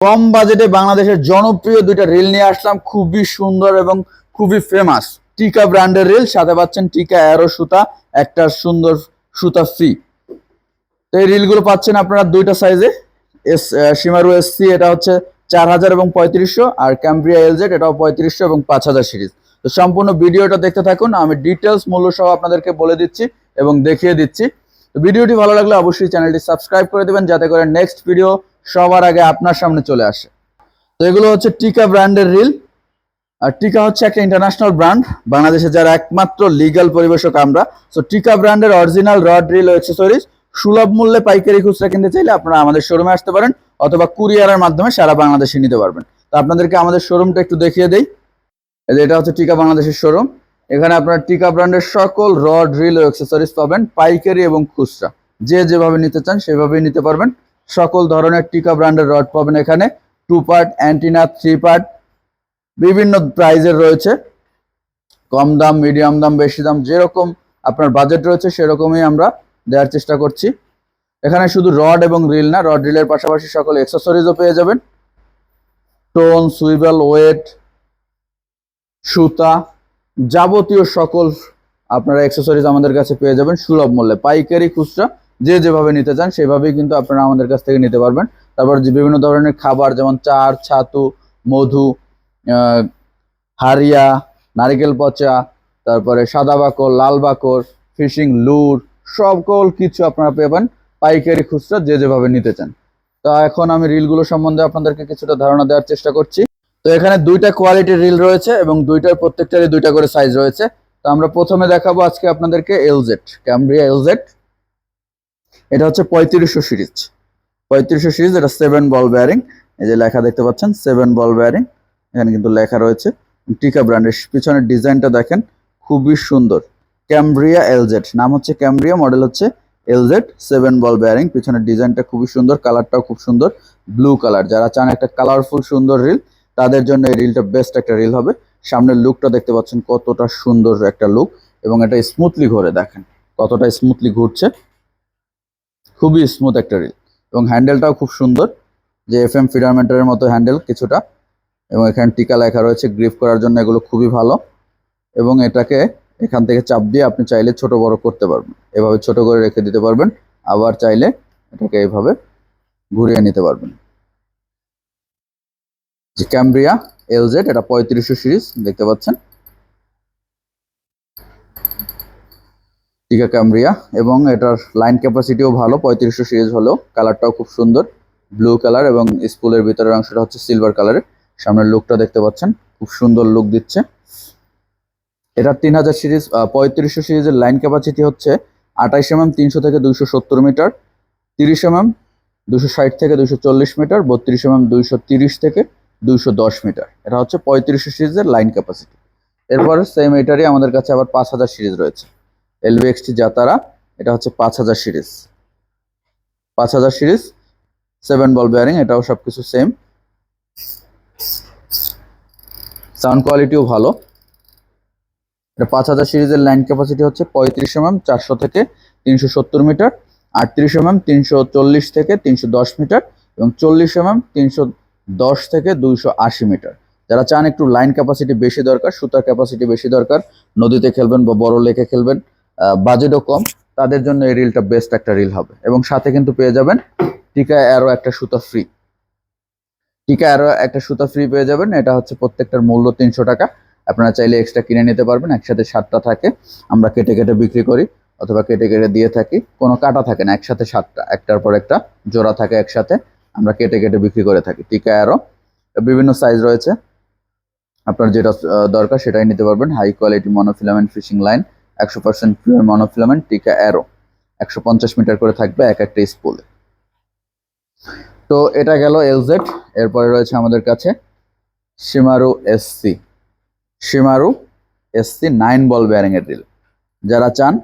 কম বাজেটে বাংলাদেশের জনপ্রিয় দুইটা রিল নিয়ে আসলাম, খুবই সুন্দর এবং খুবই ফেমাস। টিকা ব্র্যান্ডের রিল, সাথে পাচ্ছেন টিকা অ্যারো সুতা, একটা সুন্দর সুতা ফ্রি। তো এই রিলগুলো পাচ্ছেন আপনারা দুইটা সাইজে। শিমারু এসসি এটা হচ্ছে 4000 এবং 3500, আর ক্যাম্ব্রিয়া এলজেড এটাও 3500 এবং 5000 সিরিজ। তো সম্পূর্ণ ভিডিওটা দেখতে থাকুন, আমি ডিটেলস মূল্য সহ আপনাদেরকে বলে দিচ্ছি এবং দেখিয়ে দিচ্ছি। তো ভিডিওটি ভালো লাগলে অবশ্যই চ্যানেলটি সাবস্ক্রাইব করে দেবেন, যাতে করে নেক্সট ভিডিও সবার আগে আপনার সামনে চলে আসে। তো এগুলো হচ্ছে টিকা ব্র্যান্ডের রিল। আর টিকা হচ্ছে একটা ইন্টারন্যাশনাল ব্র্যান্ড, বাংলাদেশে যারা একমাত্র লিগ্যাল পরিবেশক আমরা। সো টিকা ব্র্যান্ডের অরিজিনাল রড রিল ও অ্যাক্সেসরিজ সুলভ মূল্যে পাইকারি খুচরা কিনতে চাইলে আপনারা আমাদের শোরুমে আসতে পারেন, অথবা কুরিয়ারের মাধ্যমে সারা বাংলাদেশে নিতে পারবেন। তো আপনাদেরকে আমাদের শোরুমটা একটু দেখিয়ে দেই। এটা হচ্ছে টিকা বাংলাদেশের শোরুম। এখানে আপনারা টিকা ব্র্যান্ডের সকল রড রিল ও অ্যাক্সেসরিজ পাবেন, পাইকারি এবং খুচরা। যে যেভাবে নিতে চান সেভাবেই নিতে পারবেন। সকল ধরনের টিকা ব্র্যান্ডের রড পাবেন এখানে, 2 পার্ট, অ্যান্টিনা, 3 পার্ট, বিভিন্ন প্রাইজের রয়েছে। কম দাম, মিডিয়াম দাম, বেশি দাম, যেরকম আপনার বাজেট রয়েছে সেরকমই আমরা দেওয়ার চেষ্টা করছি। এখানে শুধু রড এবং রিল না, রড রিলের পাশাপাশি সকল অ্যাক্সেসরিজও পেয়ে যাবেন। টোন, সুইবেল, ওয়েট, সুতা, যাবতীয় সকল আপনারা অ্যাক্সেসরিজ আমাদের কাছে পেয়ে যাবেন সুলভ মূল্যে, পাইকারি খুচরা যে যেভাবে নিতে চান সেভাবেই কিন্তু আপনারা আমাদের কাছ থেকে নিতে পারবেন। তারপর যে বিভিন্ন ধরনের খাবার, যেমন চার, ছাতু, মধু, হারিয়া, নারিকেল পচা, তারপরে সাদা বাকর, লাল বাকর, ফিশিং লুর, সকল কিছু আপনারা পাবেন পাইকারি খুচরা যে যেভাবে নিতে চান। তো এখন আমি রিলগুলো সম্বন্ধে আপনাদেরকে কিছুটা ধারণা দেওয়ার চেষ্টা করছি। তো এখানে দুইটা কোয়ালিটির রিল রয়েছে এবং দুইটার প্রত্যেকটারই দুইটা করে সাইজ রয়েছে। তো আমরা প্রথমে দেখাবো আজকে আপনাদেরকে এলজেড, ক্যাম্ব্রিয়া এলজেড। এটা হচ্ছে 3500 সিরিজ। 3500 সিরিজ, এটা 7 বল বেয়ারিং। এই যে লেখা দেখতে পাচ্ছেন 7 বল বেয়ারিং, এখানে কিন্তু লেখা রয়েছে। টিকা ব্র্যান্ডের পিছনের ডিজাইনটা দেখেন, খুবই সুন্দর। ক্যাম্ব্রিয়া এলজেড, নাম হচ্ছে ক্যাম্ব্রিয়া, মডেল হচ্ছে এলজেড, 7 বল বেয়ারিং। পিছনের ডিজাইনটা খুবই সুন্দর, কালারটাও খুব সুন্দর, ব্লু কালার। যারা চান একটা কালারফুল সুন্দর রিল, তাদের জন্য এই রিলটা বেস্ট একটা রিল হবে। সামনের লুকটা দেখতে পাচ্ছেন কতটা সুন্দর একটা লুক, এবং এটা স্মুথলি ঘুরে দেখেন কতটা স্মুথলি ঘুরছে, খুবই স্মুথ একটা রিল। এবং হ্যান্ডেলটাও খুব সুন্দর, যে FM ফিডারমেন্টের মতো হ্যান্ডেল কিছুটা, এবং এখানে টিকা লেখা রয়েছে গ্রিপ করার জন্য, এগুলো খুবই ভালো। এবং এটাকে এখান থেকে চাপ দিয়ে আপনি চাইলে ছোট বড় করতে পারবেন, এভাবে ছোট করে রেখে দিতে পারবেন, আবার চাইলে এটাকে এইভাবে ঘুরিয়ে নিতে পারবেন। যে ক্যাম্ব্রিয়া এলজেড, এটা 3500 সিরিজ দেখতে পাচ্ছেন, টিকা ক্যাম্ব্রিয়া। এবং এটার লাইন ক্যাপাসিটিও ভালো, 3500 সিরিজ হলেও কালারটাও খুব সুন্দর, ব্লু কালার, এবং স্পুলের ভিতরের অংশটা হচ্ছে সিলভার কালারের। সামনের লুকটা দেখতে পাচ্ছেন, খুব সুন্দর লুক দিচ্ছে। এটার 3000 সিরিজ 3500 সিরিজের লাইন ক্যাপাসিটি হচ্ছে 28 mm 300 থেকে 270 মিটার, 30 mm 260 থেকে 240 মিটার, 32 mm 230 থেকে 210 মিটার। এটা হচ্ছে 3500 সিরিজের লাইন ক্যাপাসিটি। এরপরে সেম এটারই আমাদের কাছে আবার 5000 সিরিজ রয়েছে, LVXT জাতারা, এটা হচ্ছে 5000 সিরিজ। 5000 সিরিজ 7 বল বেয়ারিং, এটাও সবকিছু সেম, সাউন্ড কোয়ালিটিও ভালো। এটা 5000 সিরিজের লাইন ক্যাপাসিটি হচ্ছে 35 mm 400 থেকে 370 মিটার, 38 mm 340 থেকে 310 মিটার, এবং 40 mm 310 থেকে 280 মিটার। যারা চান একটু লাইন ক্যাপাসিটি বেশি দরকার, সুতার ক্যাপাসিটি বেশি দরকার, নদীতে খেলবেন বা বড় লেকে খেলবেন, বাজেটও কম, তাদের জন্য এই রিলটা বেস্ট একটা রিল হবে। এবং সাথে কিন্তু পেয়ে যাবেন টিকা অ্যারো একটা সুতা ফ্রি। টিকা অ্যারো একটা সুতা ফ্রি পেয়ে যাবেন। এটা হচ্ছে প্রত্যেকটার মূল্য 300 টাকা। আপনারা চাইলে এক্সট্রা কিনে নিতে পারবেন, একসাথে 7টা থাকে, আমরা কেটে কেটে বিক্রি করি অথবা কেটে কেটে দিয়ে থাকি, কোনো কাটা থাকে না, একসাথে 7টা, একটার পর একটা জোড়া থাকে একসাথে, আমরা কেটে কেটে বিক্রি করে থাকি। টিকা অ্যারো বিভিন্ন সাইজ রয়েছে, আপনার যেটা দরকার সেটাই নিতে পারবেন। High quality monofilament fishing line, 100% pure monofilament Tica arrow, 150 metre করে থাকবে এক একটা স্পুলে। তো এটা গেল এলজেড। এরপরে রয়েছে আমাদের কাছে শিমারু এসসি, শিমারু এসসি 9 বল বেয়ারিং এর রিল। যারা চান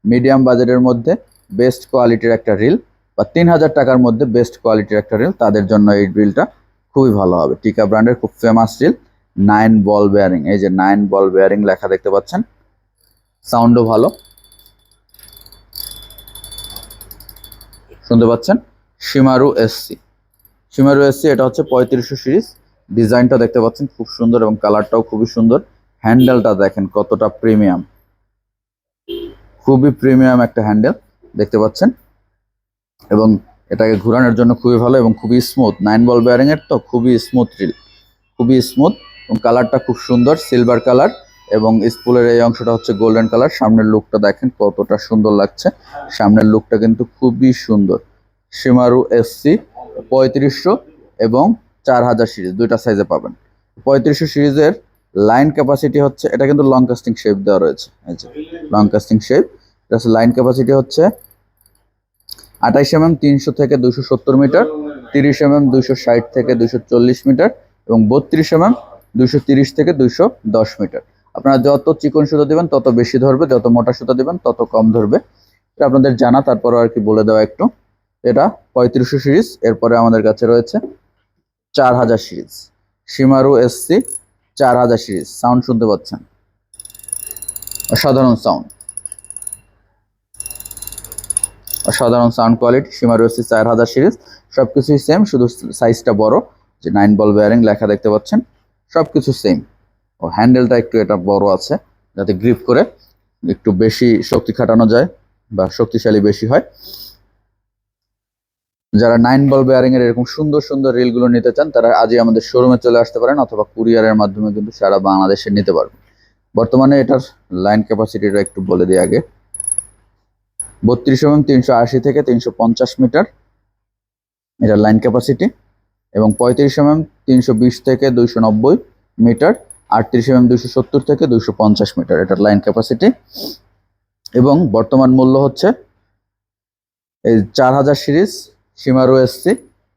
মিডিয়াম বাজেটের মধ্যে বেস্ট কোয়ালিটির একটা রিল, বা 3000 টাকার মধ্যে বেস্ট কোয়ালিটির একটা রিল, তাদের জন্য এই রিলটা খুবই ভালো হবে। টিকা ব্র্যান্ডের খুব ফেমাস রিল, 9 বল বেয়ারিং। এই যে 9 বল বেয়ারিং লেখা দেখতে পাচ্ছেন, সাউন্ডও ভালো, শুনতে পাচ্ছেন, শিমারু এসসি শিমারু এসসি, এটা হচ্ছে 3500 সিরিজ। ডিজাইনটা দেখতে পাচ্ছেন খুব সুন্দর এবং কালারটাও খুবই সুন্দর। হ্যান্ডেলটা দেখেন কতটা প্রিমিয়াম, খুবই প্রিমিয়াম একটা হ্যান্ডেল দেখতে পাচ্ছেন, এবং এটাকে ঘোরানোর জন্য খুবই ভালো এবং খুবই স্মুথ। 9 বল বেয়ারিং এর তো খুবই স্মুথ রিল, খুবই স্মুথ এবং কালারটা খুব সুন্দর সিলভার কালার, এবং স্পুলের এই অংশটা হচ্ছে গোল্ডেন কালার। সামনের লুকটা দেখেন কতটা সুন্দর লাগছে, সামনের লুকটা কিন্তু খুবই সুন্দর। শিমারু এসসি 3500 এবং 4000 সিরিজ দুইটা সাইজে পাবেন। 3500 সিরিজের লাইন ক্যাপাসিটি হচ্ছে, এটা কিন্তু লং কাস্টিং শেপ দেওয়া রয়েছে, এই যে লং কাস্টিং শেপ। এটা লাইন ক্যাপাসিটি হচ্ছে 28 mm 300 থেকে 270 মিটার, 30 mm 260 থেকে 240 মিটার, এবং 32 mm 230 থেকে 210 মিটার। আপনারা যত চিকন সুতা দিবেন তত বেশি ধরবে, যত মোটা সুতা দিবেন তত কম ধরবে। এটা আপনাদের জানা, তারপরে আর কি বলে দেওয়া একটু। এটা 3500 সিরিজ। এরপরে আমাদের কাছে রয়েছে 4000 সিরিজ, শিমারু এসসি 4000 সিরিজ। সাউন্ড শুনতে পাচ্ছেন, অসাধারণ সাউন্ড, অসাধারণ সাউন্ড কোয়ালিটি। শিমারু এসসি 4000 সিরিজ, সবকিছুই সেম, শুধু সাইজটা বড়। যে 9 বল বেয়ারিং লেখা দেখতে পাচ্ছেন, সবকিছু সেম। ও হ্যান্ডেলটা একটু এটা বড় আছে, যাতে গ্রিপ করে একটু বেশি শক্তি খাটানো যায় বা শক্তিশালী বেশি হয়। যারা 9 বল বেয়ারিং এর এরকম সুন্দর সুন্দর রিলগুলো নিতে চান, তারা আজই আমাদের শোরুমে চলে আসতে পারেন, অথবা কুরিয়ারের মাধ্যমে কিন্তু সারা বাংলাদেশে নিতে পারবেন। বর্তমানে এটার লাইন ক্যাপাসিটিটা একটু বলে দিই আগে। 32 mm 380 থেকে 350 মিটার এটার লাইন ক্যাপাসিটি, এবং 35 mm 320 থেকে 290 মিটার, 38 mm 270 থেকে 250 মিটার এটার লাইন ক্যাপাসিটি। এবং বর্তমান মূল্য হচ্ছে এই 4000 সিরিজ শিমারু এসসি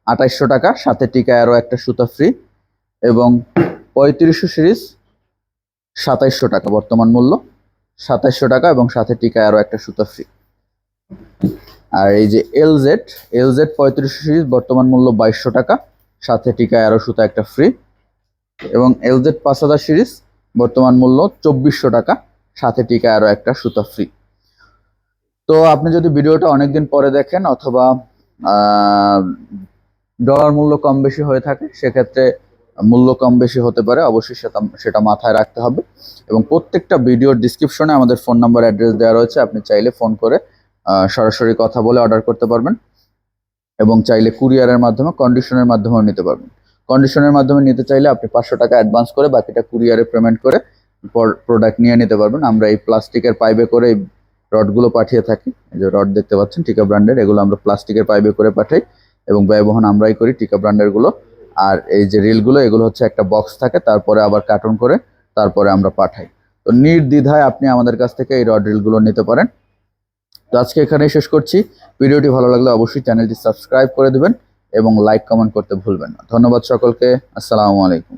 2800 টাকা, সাথে টিকায় আরও একটা সুতা ফ্রি, এবং 3500 সিরিজ 2700 টাকা বর্তমান মূল্য, 2700 টাকা এবং সাথে টিকায় আরও একটা সুতা ফ্রি। আর এই যে এলজেড 3500 সিরিজ বর্তমান মূল্য 2200 টাকা, সাথে টিকায় আরও সুতা একটা ফ্রি, এবং এলজেড 5000 সিরিজ বর্তমান মূল্য 2400 টাকা, সাথে টিকায় আরও একটা সুতা ফ্রি। তো আপনি যদি ভিডিওটা অনেকদিন পরে দেখেন, অথবা ডলার মূল্য কম বেশি হয়ে থাকে, সেক্ষেত্রে মূল্য কম বেশি হতে পারে, অবশ্যই সেটা মাথায় রাখতে হবে। এবং প্রত্যেকটা ভিডিওর ডিসক্রিপশনে আমাদের ফোন নাম্বার অ্যাড্রেস দেওয়া রয়েছে, আপনি চাইলে ফোন করে সরাসরি কথা বলে অর্ডার করতে পারবেন, এবং চাইলে কুরিয়ারের মাধ্যমে কন্ডিশনের মাধ্যমেও নিতে পারবেন। কন্ডিশনের মাধ্যমে নিতে চাইলে আপনি 500 টাকা অ্যাডভান্স করে বাকিটা কুরিয়ারে পেমেন্ট করে প্রোডাক্ট নিয়ে নিতে পারবেন। আমরা এই প্লাস্টিকের পাইপে করে এই রডগুলো পাঠিয়ে থাকি, এই যে রড দেখতে পাচ্ছেন টিকা ব্র্যান্ডের, এগুলো আমরা প্লাস্টিকের পাইপে করে পাঠাই এবং ব্যয়বহন আমরাই করি টিকা ব্র্যান্ডের গুলো। আর এই যে রিলগুলো, এগুলো হচ্ছে একটা বক্স থাকে, তারপরে আবার কার্টন করে তারপরে আমরা পাঠাই। তো নির্দ্বিধায় আপনি আমাদের কাছ থেকে এই রড রিলগুলো নিতে পারেন। তো আজকে এখানেই শেষ করছি। ভিডিওটি ভালো লাগলে অবশ্যই চ্যানেলটি সাবস্ক্রাইব করে দেবেন এবং লাইক কমেন্ট করতে ভুলবেন না। ধন্যবাদ সকলকে, আসসালামু আলাইকুম।